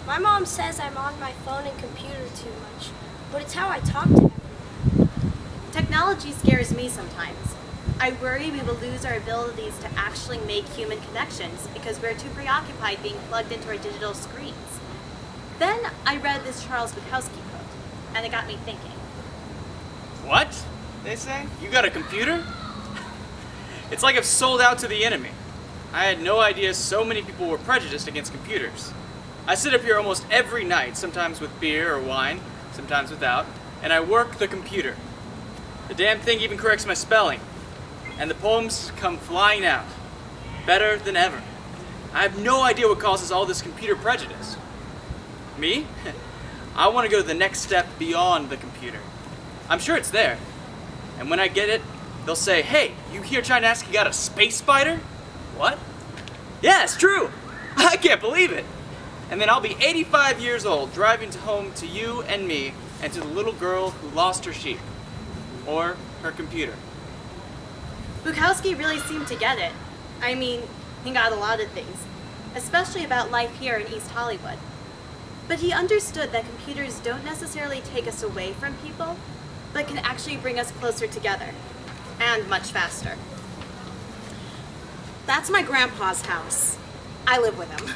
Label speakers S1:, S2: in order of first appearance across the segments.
S1: My mom says I'm on my phone and computer too much, but it's how I talk to everyone.
S2: Technology scares me sometimes. I worry we will lose our abilities to actually make human connections because we're too preoccupied being plugged into our digital screens. Then I read this Charles Bukowski quote, and it got me thinking.
S3: What? They say? You got a computer? It's like I've sold out to the enemy. I had no idea so many people were prejudiced against computers. I sit up here almost every night, sometimes with beer or wine, sometimes without, and I work the computer. The damn thing even corrects my spelling. And the poems come flying out. Better than ever. I have no idea what causes all this computer prejudice. Me? I want to go the next step beyond the computer. I'm sure it's there. And when I get it, they'll say, "Hey, you here trying to ask you got a space spider?" What? Yeah, it's true. I can't believe it. And then I'll be 85 years old, driving home to you and me, and to the little girl who lost her sheep. Or her computer.
S2: Bukowski really seemed to get it. I mean, he got a lot of things, especially about life here in East Hollywood. But he understood that computers don't necessarily take us away from people, but can actually bring us closer together, and much faster. That's my grandpa's house. I live with him.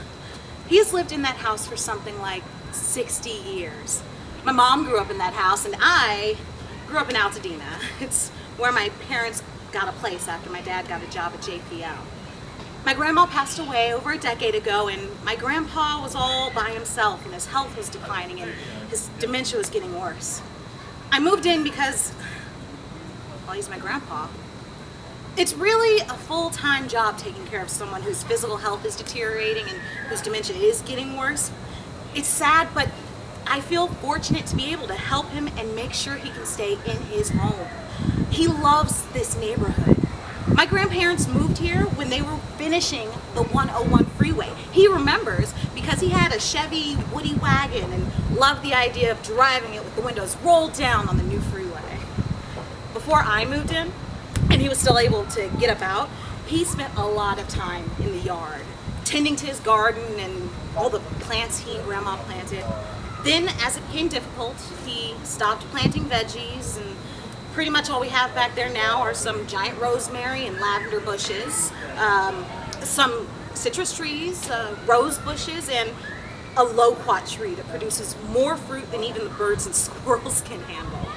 S2: He's lived in that house for something like 60 years. My mom grew up in that house, and I grew up in Altadena. It's where my parents got a place after my dad got a job at JPL. My grandma passed away over a decade ago, and my grandpa was all by himself, and his health was declining, and his dementia was getting worse. I moved in because, well, he's my grandpa. It's really a full-time job taking care of someone whose physical health is deteriorating and whose dementia is getting worse. It's sad, but I feel fortunate to be able to help him and make sure he can stay in his home. He loves this neighborhood. My grandparents moved here when they were finishing the 101 freeway. He remembers because he had a Chevy Woody wagon and loved the idea of driving it with the windows rolled down on the new freeway. Before I moved in, and he was still able to get about, he spent a lot of time in the yard, tending to his garden and all the plants he and Grandma planted. Then, as it became difficult, he stopped planting veggies, and pretty much all we have back there now are some giant rosemary and lavender bushes, some citrus trees, rose bushes, and a loquat tree that produces more fruit than even the birds and squirrels can handle.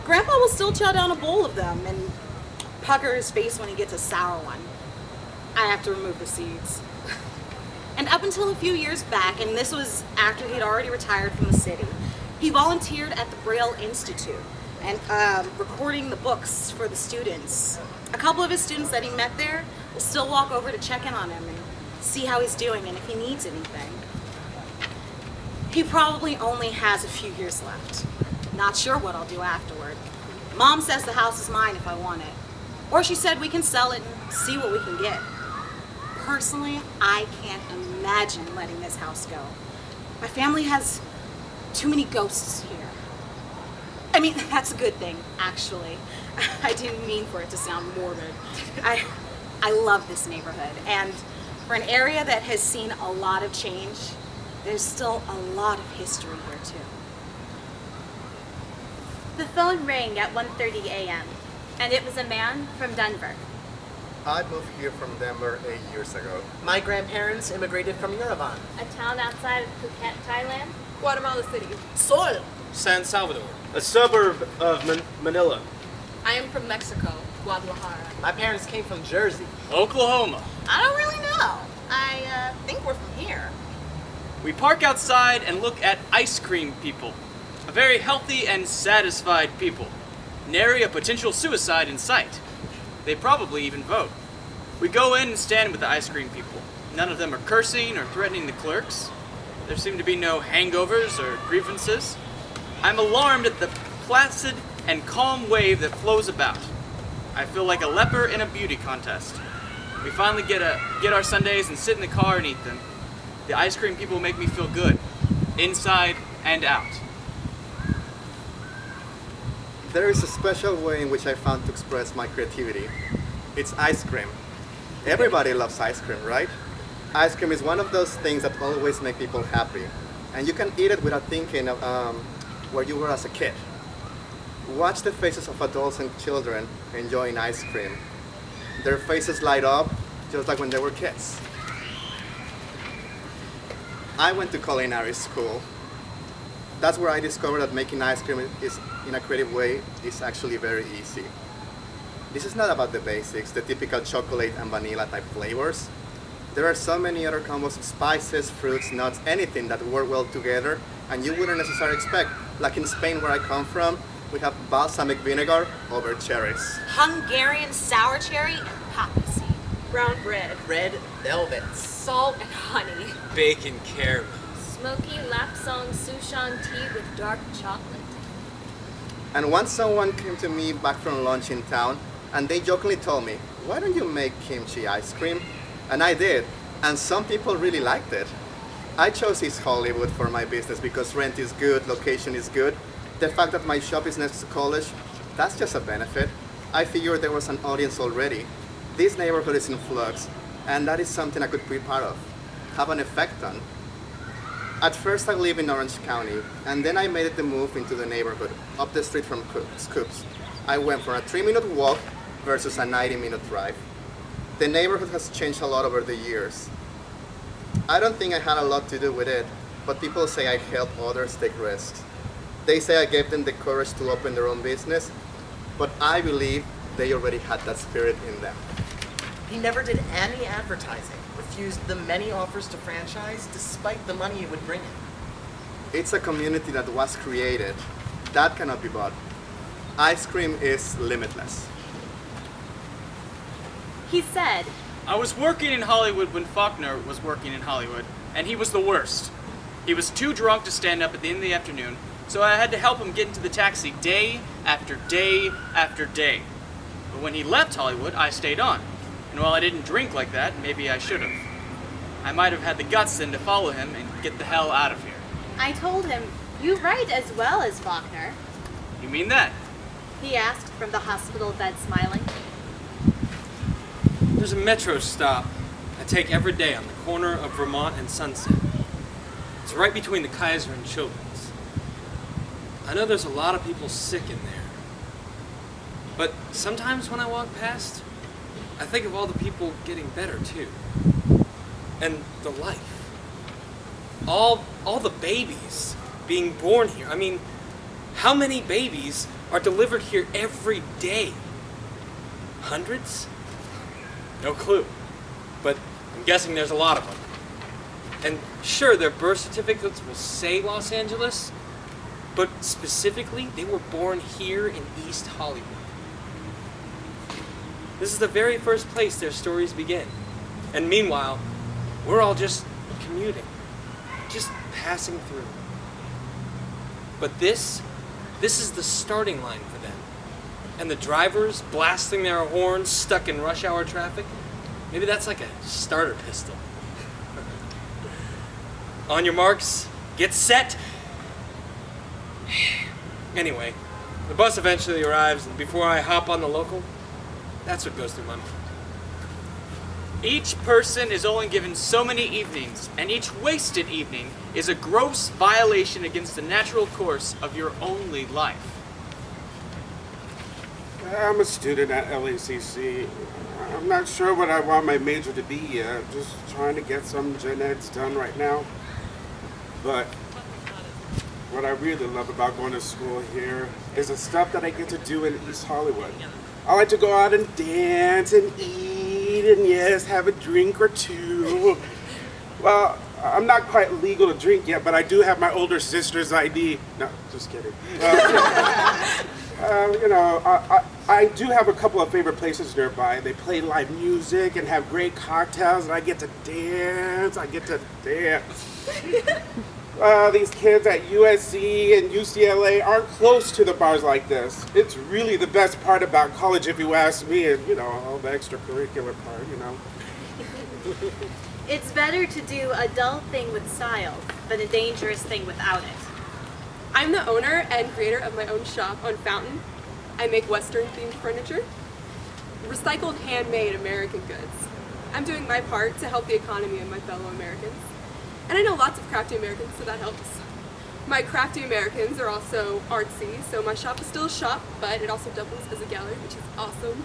S2: Grandpa will still chow down a bowl of them and pucker his face when he gets a sour one. I have to remove the seeds. And up until a few years back, and this was after he'd already retired from the city, he volunteered at the Braille Institute and recording the books for the students. A couple of his students that he met there will still walk over to check in on him and see how he's doing and if he needs anything. He probably only has a few years left. Not sure what I'll do afterward. Mom says the house is mine if I want it. Or she said we can sell it and see what we can get. Personally, I can't imagine letting this house go. My family has too many ghosts here. I mean, that's a good thing, actually. I didn't mean for it to sound morbid. I love this neighborhood, and for an area that has seen a lot of change, there's still a lot of history here, too. The phone rang at 1:30 a.m., and it was a man from Denver.
S4: I moved here from Denver 8 years ago.
S5: My grandparents immigrated from Yerevan.
S2: A town outside of Phuket, Thailand.
S6: Guatemala City.
S5: Seoul.
S7: San Salvador.
S8: A suburb of Manila.
S6: I am from Mexico, Guadalajara.
S5: My parents came from Jersey.
S3: Oklahoma.
S6: I don't really know. I think we're from here.
S3: We park outside and look at ice cream people. A very healthy and satisfied people. Nary a potential suicide in sight. They probably even vote. We go in and stand with the ice cream people. None of them are cursing or threatening the clerks. There seem to be no hangovers or grievances. I'm alarmed at the placid and calm wave that flows about. I feel like a leper in a beauty contest. We finally get our sundaes and sit in the car and eat them. The ice cream people make me feel good, inside and out.
S4: There is a special way in which I found to express my creativity. It's ice cream. Everybody loves ice cream, right? Ice cream is one of those things that always make people happy. and you can eat it without thinking of where you were as a kid. Watch the faces of adults and children enjoying ice cream. Their faces light up just like when they were kids. I went to culinary school. That's where I discovered that making ice cream is, in a creative way, is actually very easy. This is not about the basics, the typical chocolate and vanilla type flavors. There are so many other combos of spices, fruits, nuts, anything that work well together and you wouldn't necessarily expect. Like in Spain where I come from, we have balsamic vinegar over cherries.
S6: Hungarian sour cherry and poppy seed.
S7: Brown bread.
S5: Red velvet.
S7: Salt and honey.
S9: Bacon caramel.
S10: Smoky Lapsang Sushan tea with dark chocolate.
S4: And once someone came to me back from lunch in town and they jokingly told me, why don't you make kimchi ice cream? And I did, and some people really liked it. I chose East Hollywood for my business because rent is good, location is good. The fact that my shop is next to college, that's just a benefit. I figured there was an audience already. This neighborhood is in flux, and that is something I could be part of, have an effect on. At first I lived in Orange County, and then I made the move into the neighborhood, up the street from Scoops. I went for a 3-minute walk versus a 90-minute drive. The neighborhood has changed a lot over the years. I don't think I had a lot to do with it, but people say I helped others take risks. They say I gave them the courage to open their own business, but I believe they already had that spirit in them.
S5: He never did any advertising, refused the many offers to franchise despite the money it would bring him.
S4: It's a community that was created. That cannot be bought. Ice cream is limitless.
S2: He said,
S3: I was working in Hollywood when Faulkner was working in Hollywood, and he was the worst. He was too drunk to stand up at the end of the afternoon, so I had to help him get into the taxi day after day after day. But when he left Hollywood, I stayed on. And while I didn't drink like that, maybe I should have. I might have had the guts then to follow him and get the hell out of here.
S2: I told him, you write as well as Faulkner.
S3: You mean that?
S2: He asked from the hospital bed, smiling.
S9: There's a metro stop I take every day on the corner of Vermont and Sunset. It's right between the Kaiser and Children's. I know there's a lot of people sick in there. But sometimes when I walk past, I think of all the people getting better too. And the life. All the babies being born here. I mean, how many babies are delivered here every day? Hundreds? No clue. But I'm guessing there's a lot of them. And sure, their birth certificates will say Los Angeles, but specifically, they were born here in East Hollywood. This is the very first place their stories begin. And meanwhile, we're all just commuting, just passing through. But this is the starting line for them. And the drivers blasting their horns stuck in rush hour traffic, maybe that's like a starter pistol. On your marks, get set. Anyway, the bus eventually arrives, and before I hop on the local, that's what goes through my mind.
S3: Each person is only given so many evenings, and each wasted evening is a gross violation against the natural course of your only life.
S11: I'm a student at LACC. I'm not sure what I want my major to be yet. I'm just trying to get some gen eds done right now. But what I really love about going to school here is the stuff that I get to do in East Hollywood. I like to go out and dance and eat and yes, have a drink or two. Well, I'm not quite legal to drink yet, but I do have my older sister's ID. No, just kidding. I do have a couple of favorite places nearby. They play live music and have great cocktails, and I get to dance. These kids at USC and UCLA aren't close to the bars like this. It's really the best part about college, if you ask me, and, all the extracurricular part,
S2: It's better to do a dull thing with style than a dangerous thing without it.
S7: I'm the owner and creator of my own shop on Fountain. I make Western-themed furniture, recycled handmade American goods. I'm doing my part to help the economy of my fellow Americans. And I know lots of crafty Americans, so that helps. My crafty Americans are also artsy, so my shop is still a shop, but it also doubles as a gallery, which is awesome.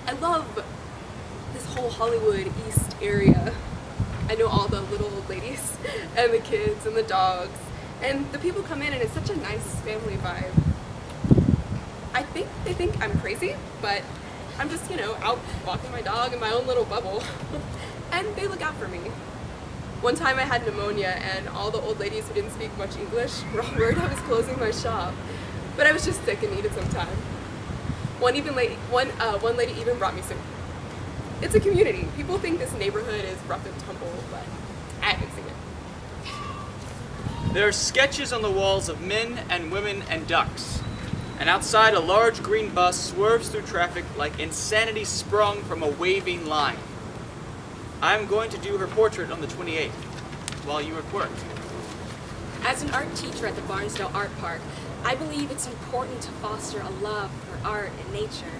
S7: I love this whole Hollywood East area. I know all the little old ladies, and the kids, and the dogs, and the people come in, and it's such a nice family vibe. I think they think I'm crazy, but I'm just, out walking my dog in my own little bubble, and they look out for me. One time I had pneumonia, and all the old ladies who didn't speak much English were all worried I was closing my shop, but I was just sick and needed some time. One lady even brought me soup. It's a community. People think this neighborhood is rough and tumble, but I haven't seen it.
S3: There are sketches on the walls of men and women and ducks. And outside, a large green bus swerves through traffic like insanity sprung from a waving line. I'm going to do her portrait on the 28th, while you work.
S12: As an art teacher at the Barnesdale Art Park, I believe it's important to foster a love for art and nature.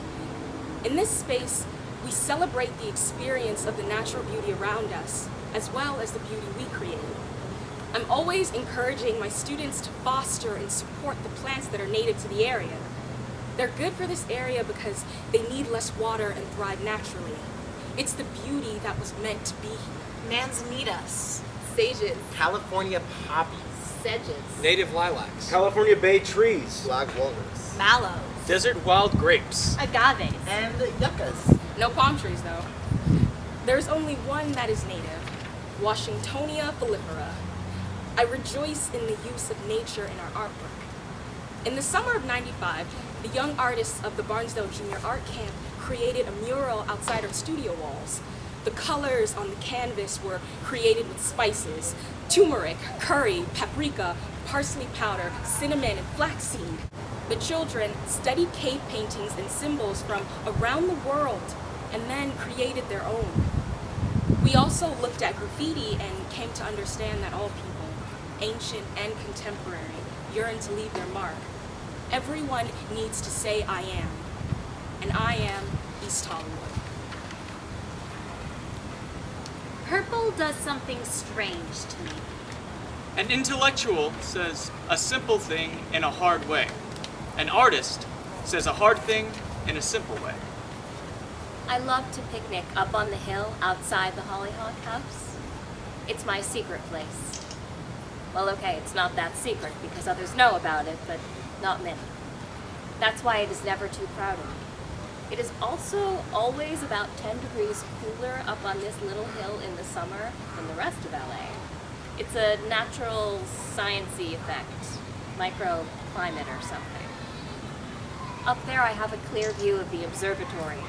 S12: In this space, we celebrate the experience of the natural beauty around us, as well as the beauty we create. I'm always encouraging my students to foster and support the plants that are native to the area. They're good for this area because they need less water and thrive naturally. It's the beauty that was meant to be here.
S6: Manzanitas.
S7: Sages.
S5: California poppies.
S6: Sedges.
S9: Native lilacs.
S8: California bay trees.
S4: Black walnuts.
S6: Mallows.
S3: Desert wild grapes.
S6: Agaves.
S5: And yuccas.
S12: No palm trees, though. There's only one that is native, Washingtonia folifera. I rejoice in the use of nature in our artwork. In the summer of '95, the young artists of the Barnesdale Junior Art Camp created a mural outside our studio walls. The colors on the canvas were created with spices: turmeric, curry, paprika, parsley powder, cinnamon, and flaxseed. The children studied cave paintings and symbols from around the world and then created their own. We also looked at graffiti and came to understand that all people, ancient and contemporary, yearn to leave their mark. Everyone needs to say I am, and I am East Hollywood.
S13: Purple does something strange to me.
S3: An intellectual says a simple thing in a hard way. An artist says a hard thing in a simple way.
S10: I love to picnic up on the hill outside the Hollyhock house. It's my secret place. Well, okay, it's not that secret because others know about it, but not many. That's why it is never too crowded. It is also always about 10 degrees cooler up on this little hill in the summer than the rest of LA. It's a natural science-y effect, microclimate or something. Up there I have a clear view of the observatory,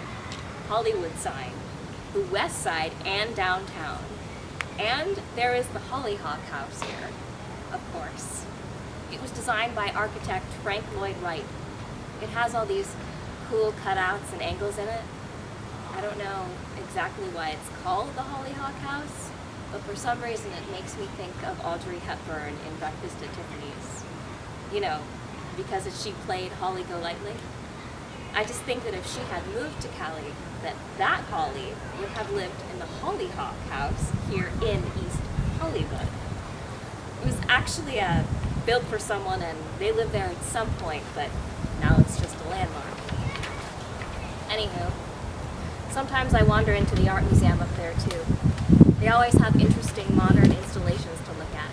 S10: Hollywood sign, the west side and downtown. And there is the Hollyhock house here, of course. It was designed by architect Frank Lloyd Wright. It has all these cool cutouts and angles in it. I don't know exactly why it's called the Hollyhock house, but for some reason it makes me think of Audrey Hepburn in Breakfast at Tiffany's. You know, because she played Holly Golightly. I just think that if she had moved to Cali, that Holly would have lived in the Hollyhock house here in East Hollywood. It was actually built for someone and they lived there at some point, but now it's just a landmark. Anywho, sometimes I wander into the art museum up there too. They always have interesting modern installations to look at.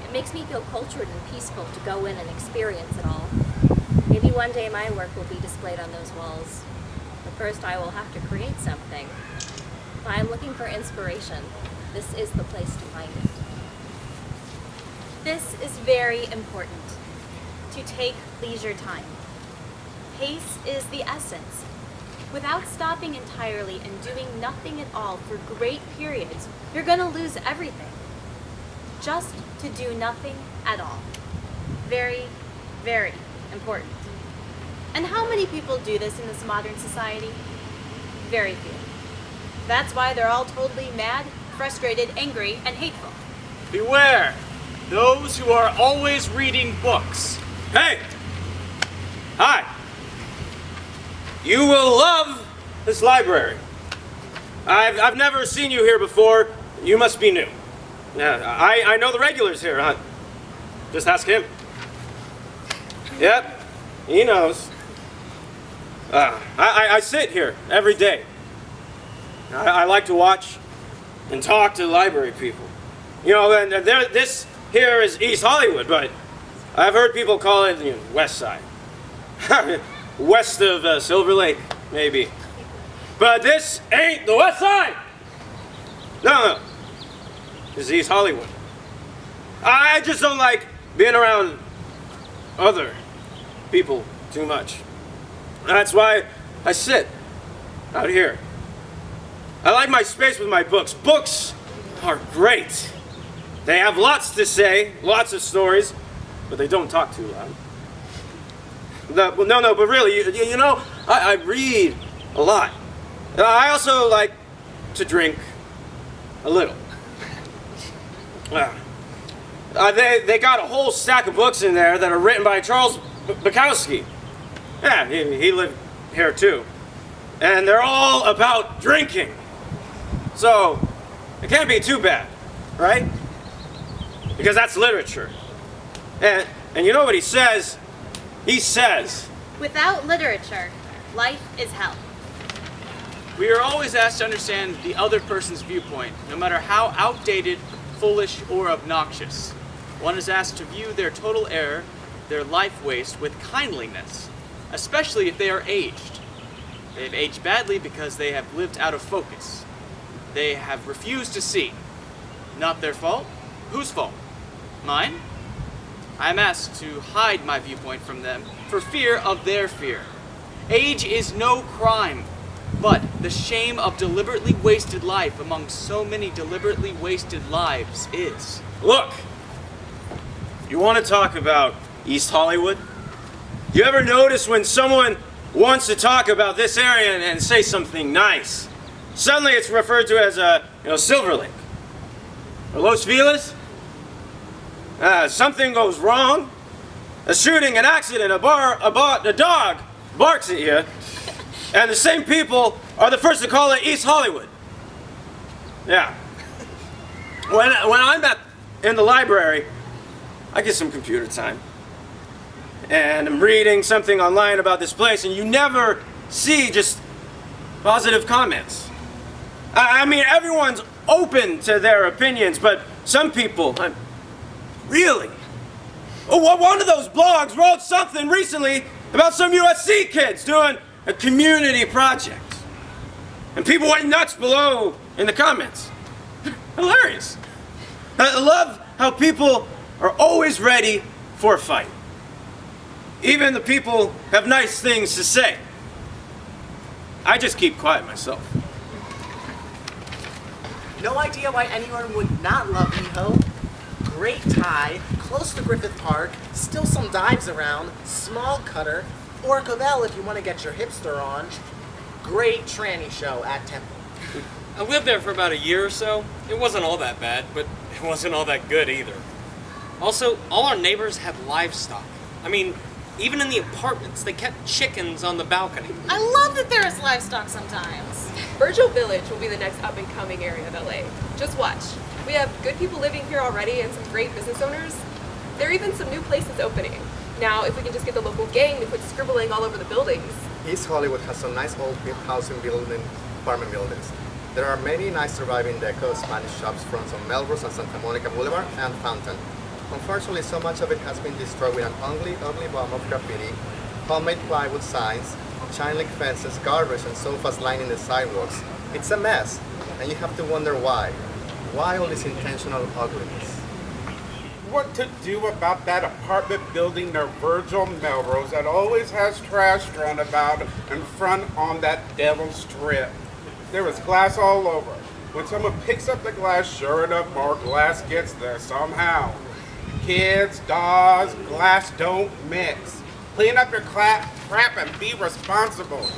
S10: It makes me feel cultured and peaceful to go in and experience it all. Maybe one day my work will be displayed on those walls. But first I will have to create something. If I am looking for inspiration, this is the place to find it.
S13: This is very important, to take leisure time. Pace is the essence. Without stopping entirely and doing nothing at all for great periods, you're going to lose everything. Just to do nothing at all. Very, very important.
S6: And how many people do this in this modern society? Very few. That's why they're all totally mad, frustrated, angry, and hateful.
S3: Beware! Those who are always reading books.
S8: Hey! Hi! You will love this library. I've never seen you here before. You must be new.
S9: Yeah, I know the regulars here, huh? Just ask him. Yep, he knows. I sit here every day. I like to watch and talk to library people. You know, and this here is East Hollywood, but I've heard people call it West Side. West of Silver Lake, maybe. But this ain't the West Side! No. This is East Hollywood. I just don't like being around other people too much. That's why I sit out here. I like my space with my books. Books are great. They have lots to say, lots of stories, but they don't talk too loud. No, but really, you know, I read a lot. I also like to drink a little. They got a whole stack of books in there that are written by Charles Bukowski. Yeah, he lived here too. And they're all about drinking. So, it can't be too bad, right? Because that's literature. And you know what he says? He says,
S13: without literature, life is hell.
S3: We are always asked to understand the other person's viewpoint, no matter how outdated, foolish, or obnoxious. One is asked to view their total error, their life waste, with kindliness, especially if they are aged. They have aged badly because they have lived out of focus. They have refused to see. Not their fault. Whose fault? Mine? I am asked to hide my viewpoint from them for fear of their fear. Age is no crime, but the shame of deliberately wasted life among so many deliberately wasted lives is.
S9: Look, you want to talk about East Hollywood? You ever notice when someone wants to talk about this area and say something nice, suddenly it's referred to as Silver Lake or Los Feliz? Something goes wrong, a shooting, an accident, a dog barks at you, and the same people are the first to call it East Hollywood. Yeah. When I'm in the library, I get some computer time. And I'm reading something online about this place, and you never see just positive comments. I mean, everyone's open to their opinions, but some people, really? Oh, one of those blogs wrote something recently about some USC kids doing a community project. And people went nuts below in the comments. Hilarious. I love how people are always ready for a fight. Even the people have nice things to say. I just keep quiet myself.
S5: No idea why anyone would not love Eho. Great tie, close to Griffith Park, still some dives around, small cutter, or Covell if you want to get your hipster on. Great tranny show at Temple.
S9: I lived there for about a year or so. It wasn't all that bad, but it wasn't all that good either. Also, all our neighbors had livestock. I mean, even in the apartments, they kept chickens on the balcony.
S12: I love that there is livestock sometimes.
S7: Virgil Village will be the next up-and-coming area of LA. Just watch. We have good people living here already and some great business owners. There are even some new places opening. Now, if we can just get the local gang to quit scribbling all over the buildings.
S4: East Hollywood has some nice old housing building, apartment buildings. There are many nice surviving deco Spanish shops fronts on Melrose and Santa Monica Boulevard and Fountain. Unfortunately, so much of it has been destroyed with an ugly bomb of graffiti, homemade plywood signs, chain link fences, garbage, and sofas lining the sidewalks. It's a mess, and you have to wonder why. Why all this intentional ugliness?
S11: What to do about that apartment building near Virgil Melrose that always has trash thrown about in front on that devil strip? There was glass all over. When someone picks up the glass, sure enough, more glass gets there somehow. Kids, dogs, glass don't mix. Clean up your crap and be responsible.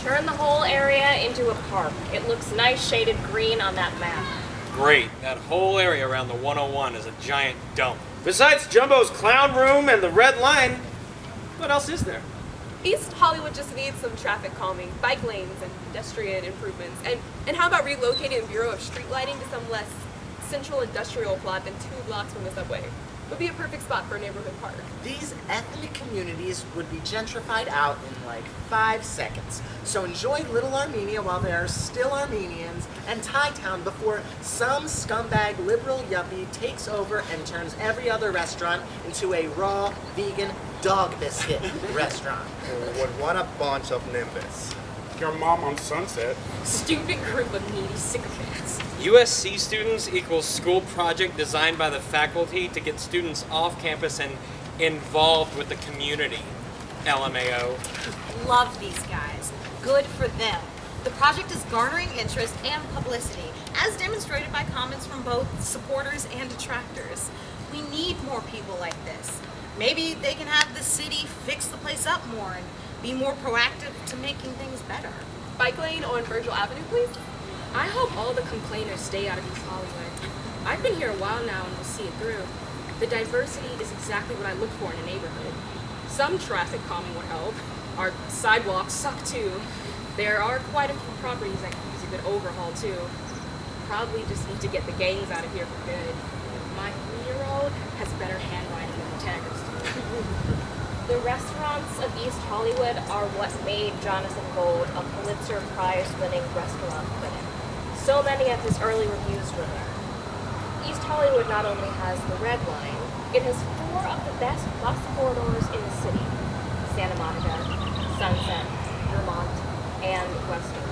S10: Turn the whole area into a park. It looks nice shaded green on that map.
S9: Great. That whole area around the 101 is a giant dump. Besides Jumbo's clown room and the red line, what else is there?
S7: East Hollywood just needs some traffic calming, bike lanes, and pedestrian improvements. And how about relocating the Bureau of Street Lighting to some less central industrial plot than 2 blocks from the subway. Would be a perfect spot for a neighborhood park.
S5: These ethnic communities would be gentrified out in like 5 seconds. So enjoy Little Armenia while they are still Armenians, and Thai Town before some scumbag liberal yuppie takes over and turns every other restaurant into a raw, vegan, dog biscuit restaurant.
S4: What a bunch of nimbus.
S11: Your mom on Sunset.
S12: Stupid group of needy sycophants.
S9: USC students equals school project designed by the faculty to get students off campus and involved with the community. LMAO.
S2: Love these guys. Good for them. The project is garnering interest and publicity, as demonstrated by comments from both supporters and detractors. We need more people like this. Maybe they can have the city fix the place up more and be more proactive to making things better.
S7: Bike lane on Virgil Avenue, please?
S12: I hope all the complainers stay out of East Hollywood. I've been here a while now and will see it through. The diversity is exactly what I look for in a neighborhood. Some traffic calming would help. Our sidewalks suck too. There are quite a few properties that could use a good overhaul too. Probably just need to get the gangs out of here for good. My 3-year-old has better handwriting than the taggers do.
S14: The restaurants of East Hollywood are what made Jonathan Gold a Pulitzer Prize-winning restaurant critic. So many of his early reviews were there. East Hollywood not only has the Red Line, it has 4 of the best bus corridors in the city: Santa Monica, Sunset, Vermont, and Western.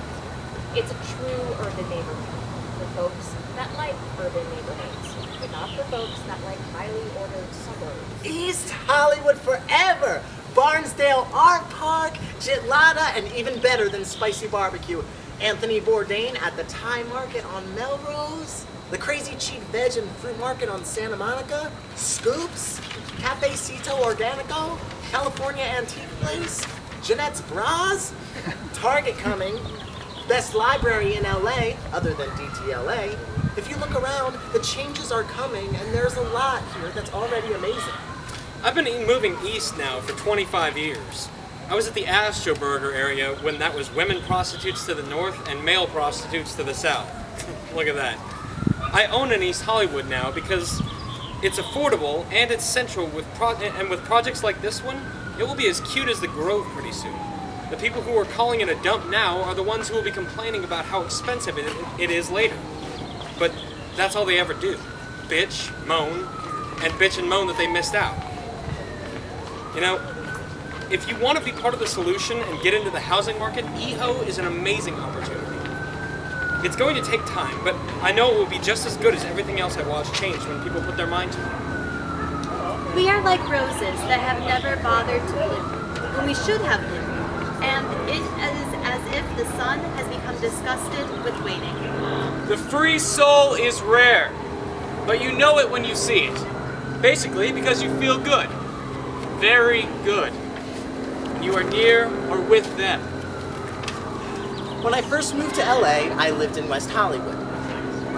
S14: It's a true urban neighborhood for folks that like urban neighborhoods, but not for folks that like highly ordered suburbs.
S5: East Hollywood forever! Barnesdale Art Park, Jitlada, and even better than spicy barbecue, Anthony Bourdain at the Thai Market on Melrose, the Crazy Cheap Veg and Fruit Market on Santa Monica, Scoops, Cafecito Organico, California Antique Place, Jeanette's Bras, Target coming, best library in LA, other than DTLA. If you look around, the changes are coming, and there's a lot here that's already amazing.
S9: I've been moving east now for 25 years. I was at the Astro Burger area when that was women prostitutes to the north and male prostitutes to the south. Look at that. I own an East Hollywood now because it's affordable and it's central with projects like this one. It will be as cute as the Grove pretty soon. The people who are calling it a dump now are the ones who will be complaining about how expensive it is later. But that's all they ever do. Bitch, moan, and bitch and moan that they missed out. You know, if you want to be part of the solution and get into the housing market, EHO is an amazing opportunity. It's going to take time, but I know it will be just as good as everything else I watch change when people put their mind to it.
S13: We are like roses that have never bothered to bloom when we should have bloomed, and it is as if the sun has become disgusted with waiting.
S3: The free soul is rare, but you know it when you see it. Basically, because you feel good. Very good. When you are near or with them.
S5: When I first moved to LA, I lived in West Hollywood.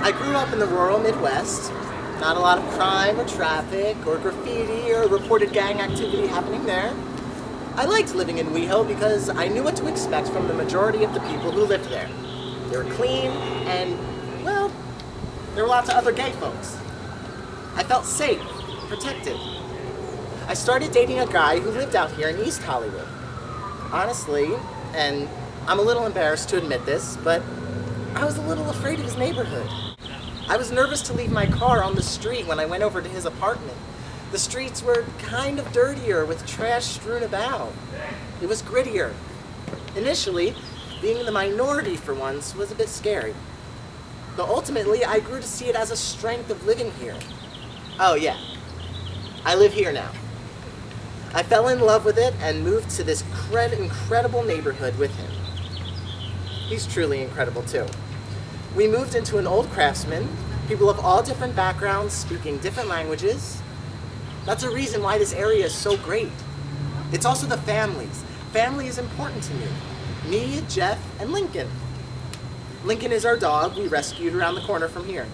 S5: I grew up in the rural Midwest. Not a lot of crime or traffic or graffiti or reported gang activity happening there. I liked living in WeHo because I knew what to expect from the majority of the people who lived there. They were clean and, well, there were lots of other gay folks. I felt safe, protected. I started dating a guy who lived out here in East Hollywood. Honestly, and I'm a little embarrassed to admit this, but I was a little afraid of his neighborhood. I was nervous to leave my car on the street when I went over to his apartment. The streets were kind of dirtier with trash strewn about. It was grittier. Initially, being the minority for once was a bit scary. But ultimately, I grew to see it as a strength of living here. Oh yeah, I live here now. I fell in love with it and moved to this incredible neighborhood with him. He's truly incredible too. We moved into an old craftsman, people of all different backgrounds speaking different languages. That's a reason why this area is so great. It's also the families. Family is important to me. Me, Jeff, and Lincoln. Lincoln is our dog we rescued around the corner from here.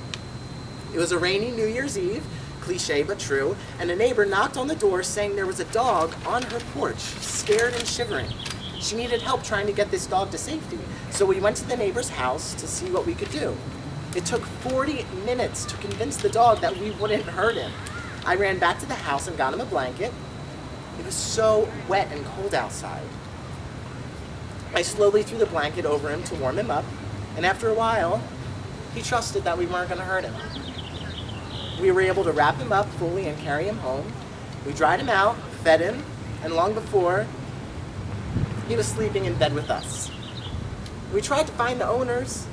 S5: It was a rainy New Year's Eve, cliche but true, and a neighbor knocked on the door saying there was a dog on her porch, scared and shivering. She needed help trying to get this dog to safety, so we went to the neighbor's house to see what we could do. It took 40 minutes to convince the dog that we wouldn't hurt him. I ran back to the house and got him a blanket. It was so wet and cold outside. I slowly threw the blanket over him to warm him up, and after a while, he trusted that we weren't going to hurt him. We were able to wrap him up fully and carry him home. We dried him out, fed him, and long before, he was sleeping in bed with us. We tried to find the owners,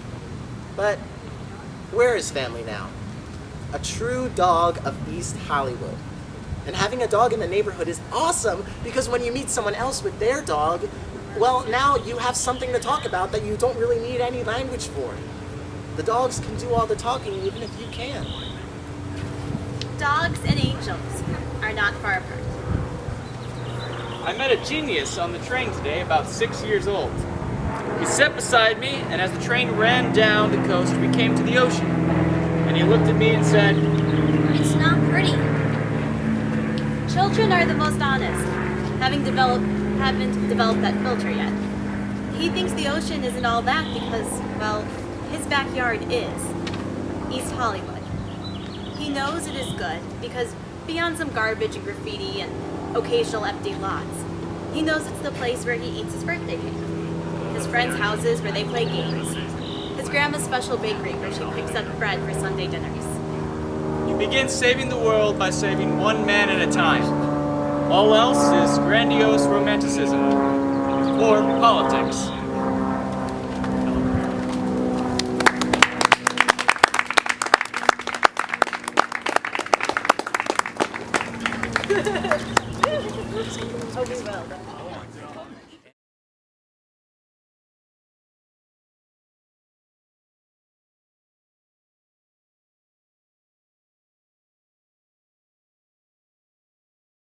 S5: but where is family now? A true dog of East Hollywood. And having a dog in the neighborhood is awesome because when you meet someone else with their dog, well, now you have something to talk about that you don't really need any language for. The dogs can do all the talking even if you can.
S13: Dogs and angels are not far apart.
S3: I met a genius on the train today, about 6 years old. He sat beside me, and as the train ran down the coast, we came to the ocean. And he looked at me and said,
S1: It's not pretty.
S13: Children are the most honest, haven't developed that filter yet. He thinks the ocean isn't all that because, well, his backyard is East Hollywood. He knows it is good because beyond some garbage and graffiti and occasional empty lots, he knows it's the place where he eats his birthday cake, his friends' houses where they play games, his grandma's special bakery where she picks up bread for Sunday dinners.
S3: You begin saving the world by saving one man at a time. All else is grandiose romanticism or politics.